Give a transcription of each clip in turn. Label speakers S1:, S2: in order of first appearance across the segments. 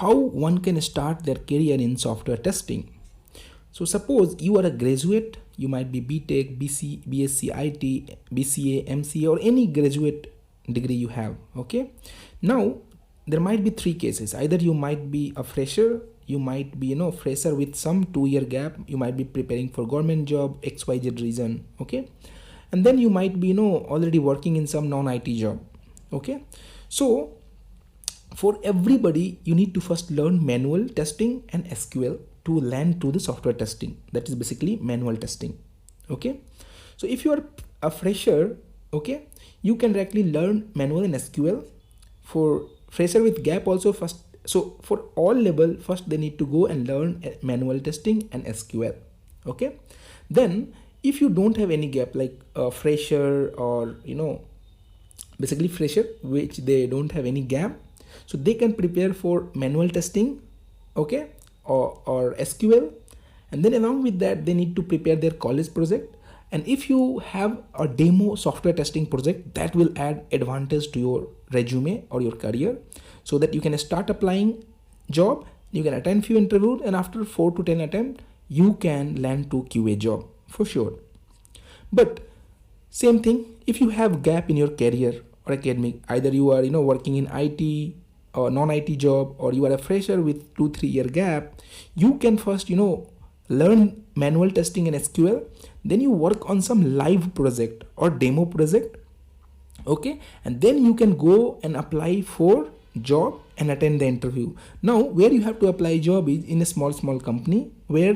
S1: how one can start their career in software testing. So suppose you are a graduate, you might be BTech, BSc IT, BCA, MCA, or any graduate degree you have. Okay, now there might be three cases. Either you might be a fresher, you might be fresher with some 2-year gap, you might be preparing for government job, XYZ reason. Okay, and then you might be already working in some non-IT job. Okay, so for everybody you need to first learn manual testing and SQL to land to the software testing. That is basically manual testing. Okay, so if you are a fresher, okay, you can directly learn manual and SQL. For fresher with gap also, first, so for all level, first they need to go and learn manual testing and SQL. Okay, then if you don't have any gap, like a fresher, or basically fresher which they don't have any gap, so they can prepare for manual testing, okay, or SQL, and then along with that they need to prepare their college project. And if you have a demo software testing project, that will add advantage to your resume or your career, so that you can start applying job, you can attend few interviews, and after 4 to 10 attempts you can land to QA job for sure. But same thing, if you have gap in your career or academic, either you are working in IT or non-IT job, or you are a fresher with 2-3 year gap, you can first learn manual testing and SQL, then you work on some live project or demo project. Okay, and then you can go and apply for job and attend the interview. Now where you have to apply job is in a small company where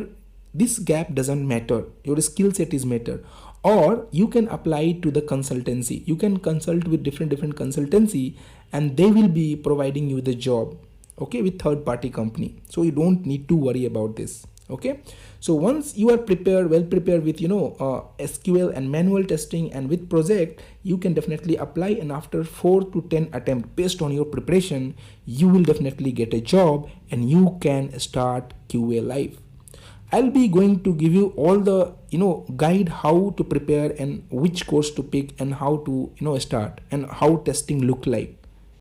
S1: this gap doesn't matter, your skill set is matter. Or you can apply to the consultancy, you can consult with different consultancy, and they will be providing you the job, okay, with third party company. So you don't need to worry about this. Okay, so once you are well prepared with SQL and manual testing and with project, you can definitely apply, and after 4 to 10 attempts based on your preparation, you will definitely get a job and you can start QA life. I'll be going to give you all the guide how to prepare and which course to pick and how to start and how testing look like.